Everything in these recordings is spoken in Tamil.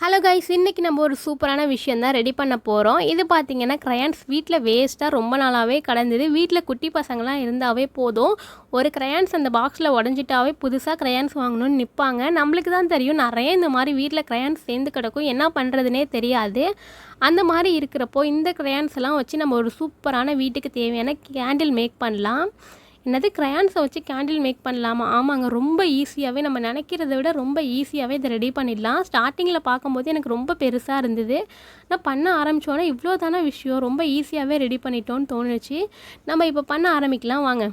ஹலோ கைஸ், இன்றைக்கி நம்ம ஒரு சூப்பரான விஷயம் தான் ரெடி பண்ண போகிறோம். இது பார்த்திங்கன்னா க்ரையான்ஸ் வீட்டில் வேஸ்ட்டாக ரொம்ப நாளாகவே கடந்தது. வீட்டில் குட்டி பசங்களாம் இருந்தாவே போதும், ஒரு க்ரையான்ஸ் அந்த பாக்ஸில் உடஞ்சிட்டாவே புதுசாக க்ரையான்ஸ் வாங்கணும்னு நிற்பாங்க. நம்மளுக்கு தான் தெரியும் நிறைய இந்த மாதிரி வீட்டில் க்ரையான்ஸ் சேர்ந்து கிடக்கும், என்ன பண்ணுறதுனே தெரியாது. அந்த மாதிரி இருக்கிறப்போ இந்த க்ரையான்ஸ் எல்லாம் வச்சு நம்ம ஒரு சூப்பரான வீட்டுக்கு தேவையான கேண்டில் மேக் பண்ணலாம். என்னது, க்ரையான்ஸை வச்சு கேண்டில் மேக் பண்ணலாமா? ஆமாங்க, ரொம்ப ஈஸியாகவே, நம்ம நினைக்கிறத விட ரொம்ப ஈஸியாகவே இதை ரெடி பண்ணிடலாம். ஸ்டார்டிங்கில் பார்க்கும்போது எனக்கு ரொம்ப பெருசாக இருந்தது. நான் பண்ண ஆரம்பித்தோன்னே இவ்வளோ தானே விஷயம், ரொம்ப ஈஸியாகவே ரெடி பண்ணிட்டோன்னு தோணுச்சு. நம்ம இப்போ பண்ண ஆரம்பிக்கலாம் வாங்க.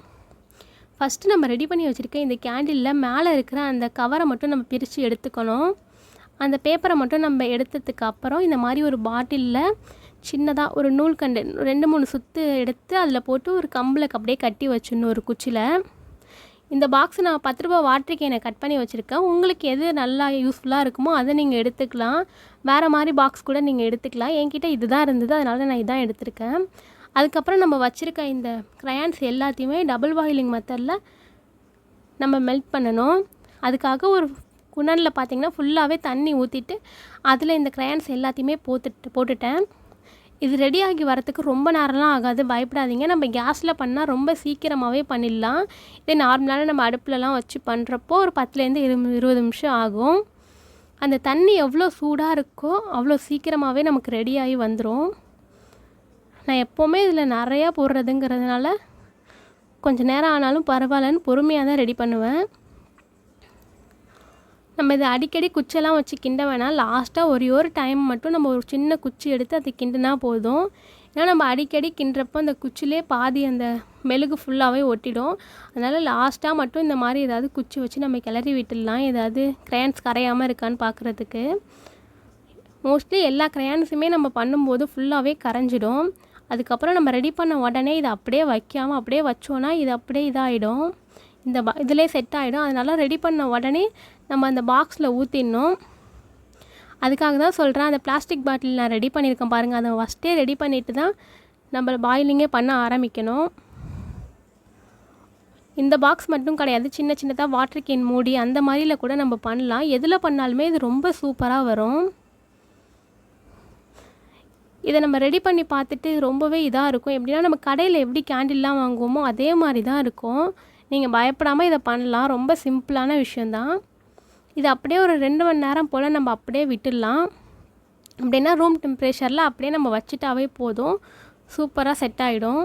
ஃபஸ்ட்டு நம்ம ரெடி பண்ணி வச்சுருக்க இந்த கேண்டிலில் மேலே இருக்கிற அந்த கவரை மட்டும் நம்ம பிரித்து எடுத்துக்கணும். அந்த பேப்பரை மட்டும் நம்ம எடுத்ததுக்கு அப்புறம் இந்த மாதிரி ஒரு பாட்டிலில் சின்னதாக ஒரு நூல்கண்டு 2-3 சுற்று எடுத்து அதில் போட்டு ஒரு கம்பில் அப்படியே கட்டி வச்சிடணும் ஒரு குச்சியில். இந்த பாக்ஸ் நான் 10 ரூபா வாட்டர் கேனை கட் பண்ணி வச்சுருக்கேன். உங்களுக்கு எது நல்லா யூஸ்ஃபுல்லாக இருக்குமோ அதை நீங்கள் எடுத்துக்கலாம். வேறு மாதிரி பாக்ஸ் கூட நீங்கள் எடுத்துக்கலாம். என்கிட்ட இது தான் இருந்தது, அதனால நான் இதான் எடுத்திருக்கேன். அதுக்கப்புறம் நம்ம வச்சுருக்க இந்த க்ரையான்ஸ் எல்லாத்தையுமே டபுள் பாயிலிங் மெத்தடில் நம்ம மெல்ட் பண்ணணும். அதுக்காக ஒரு குணனில் பார்த்திங்கன்னா ஃபுல்லாகவே தண்ணி ஊற்றிட்டு அதில் இந்த க்ரையான்ஸ் எல்லாத்தையுமே போட்டுட்டேன். இது ரெடி ஆகி வரத்துக்கு ரொம்ப நேரம்லாம் ஆகாது, பயப்படாதீங்க. நம்ம கேஸில் பண்ணால் ரொம்ப சீக்கிரமாகவே பண்ணிடலாம். இதே நார்மலான நம்ம அடுப்புலலாம் வச்சு பண்ணுறப்போ ஒரு 10லேருந்து 20 நிமிஷம் ஆகும். அந்த தண்ணி எவ்வளோ சூடாக இருக்கோ அவ்வளோ சீக்கிரமாகவே நமக்கு ரெடி ஆகி வந்துடும். நான் எப்போவுமே இதில் நிறையா போடுறதுங்கிறதுனால கொஞ்சம் நேரம் ஆனாலும் பரவாயில்லன்னு பொறுமையாக தான் ரெடி பண்ணுவேன். நம்ம இதை அடிக்கடி குச்செல்லாம் வச்சு கிண்ட வேணாம். லாஸ்ட்டாக ஒரு டைம் மட்டும் நம்ம ஒரு சின்ன குச்சி எடுத்து அதை கிண்டினா போதும். ஏன்னா நம்ம அடிக்கடி கிண்டுறப்போ அந்த குச்சிலே பாதி அந்த மெழுகு ஃபுல்லாகவே ஒட்டிடும். அதனால் லாஸ்ட்டாக மட்டும் இந்த மாதிரி ஏதாவது குச்சி வச்சு நம்ம கிளறி விட்டுடலாம், ஏதாவது க்ரையான்ஸ் கரையாமல் இருக்கான்னு பார்க்குறதுக்கு. மோஸ்ட்லி எல்லா க்ரையான்ஸுமே நம்ம பண்ணும்போது ஃபுல்லாகவே கரைஞ்சிடும். அதுக்கப்புறம் நம்ம ரெடி பண்ண உடனே இதை அப்படியே வைக்காமல் அப்படியே வச்சோன்னா இது அப்படியே இதாகிடும், இதிலே செட் ஆகிடும். அதனால் ரெடி பண்ண உடனே நம்ம அந்த பாக்ஸில் ஊற்றிடணும். அதுக்காக தான் சொல்கிறேன், அந்த பிளாஸ்டிக் பாட்டில் நான் ரெடி பண்ணியிருக்கேன் பாருங்கள், அதை ஃபஸ்ட்டே ரெடி பண்ணிவிட்டு தான் நம்ம பாயிலிங்கே பண்ண ஆரம்பிக்கணும். இந்த பாக்ஸ் மட்டும் கிடையாது, சின்ன சின்னதாக வாட்டர் கேன் மூடி அந்த மாதிரியில் கூட நம்ம பண்ணலாம். எதில் பண்ணாலுமே இது ரொம்ப சூப்பராக வரும். இதை நம்ம ரெடி பண்ணி பார்த்துட்டு ரொம்பவே இதாக இருக்கும். எப்படின்னா நம்ம கடையில் எப்படி கேண்டில்லாம் வாங்குவோமோ அதே மாதிரி தான் இருக்கும். நீங்கள் பயப்படாமல் இதை பண்ணலாம், ரொம்ப சிம்பிளான விஷயந்தான். இது அப்படியே ஒரு 2 மணி நேரம் போல் நம்ம அப்படியே விட்டுடலாம். அப்படின்னா ரூம் டெம்பரேச்சரில் அப்படியே நம்ம வச்சுட்டாவே போதும், சூப்பராக செட் ஆகிடும்.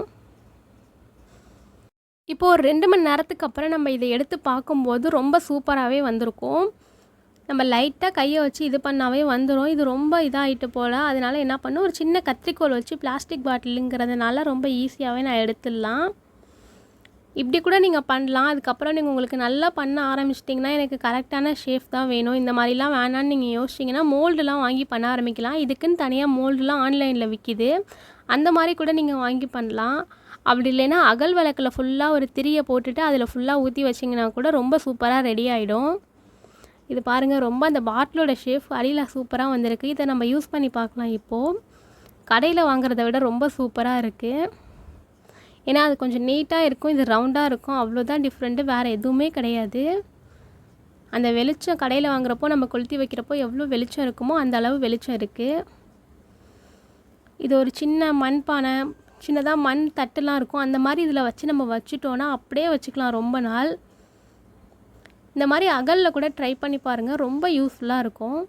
இப்போது ஒரு 2 மணி நேரத்துக்கு அப்புறம் நம்ம இதை எடுத்து பார்க்கும்போது ரொம்ப சூப்பராகவே வந்திருக்கும். நம்ம லைட்டாக கையை வச்சு இது பண்ணாவே வந்துடும். இது ரொம்ப இதாகிட்டு போல், அதனால் என்ன பண்ணும், ஒரு சின்ன கத்திரிக்கோல் வச்சு பிளாஸ்டிக் பாட்டிலுங்கிறதுனால ரொம்ப ஈஸியாகவே நான் எடுத்துடலாம். இப்படி கூட நீங்கள் பண்ணலாம். அதுக்கப்புறம் நீங்கள் உங்களுக்கு நல்லா பண்ண ஆரம்பிச்சிட்டிங்கன்னா எனக்கு கரெக்டான ஷேப் தான் வேணும், இந்த மாதிரிலாம் வேணான்னு நீங்கள் யோசிச்சிங்கன்னா மோல்டுலாம் வாங்கி பண்ண ஆரம்பிக்கலாம். இதுக்குன்னு தனியாக மோல்டுலாம் ஆன்லைனில் விற்கிது, அந்த மாதிரி கூட நீங்கள் வாங்கி பண்ணலாம். அப்படி இல்லைன்னா அகல் விளக்கில் ஃபுல்லாக ஒரு திரியை போட்டுட்டு அதில் ஃபுல்லாக ஊற்றி வச்சிங்கன்னா கூட ரொம்ப சூப்பராக ரெடி ஆகிடும். இது பாருங்கள், ரொம்ப அந்த பாட்டிலோட ஷேப் அடியில் சூப்பராக வந்திருக்கு. இதை நம்ம யூஸ் பண்ணி பார்க்கலாம். இப்போது கடையில் வாங்குறத விட ரொம்ப சூப்பராக இருக்குது. ஏன்னா அது கொஞ்சம் நீட்டாக இருக்கும், இது ரவுண்டாக இருக்கும், அவ்வளோதான் டிஃப்ரெண்ட்டு, வேறு எதுவுமே கிடையாது. அந்த வெளிச்சம் கடையில் வாங்குறப்போ நம்ம கொளுத்தி வைக்கிறப்போ எவ்வளோ வெளிச்சம் இருக்குமோ அந்த அளவு வெளிச்சம் இருக்குது. இது ஒரு சின்ன மண் பானை, சின்னதாக மண் தட்டுலாம் இருக்கும், அந்த மாதிரி இதில் வச்சு நம்ம வச்சுட்டோன்னா அப்படியே வச்சுக்கலாம் ரொம்ப நாள். இந்த மாதிரி அகலில் கூட ட்ரை பண்ணி பாருங்கள், ரொம்ப யூஸ்ஃபுல்லாக இருக்கும்.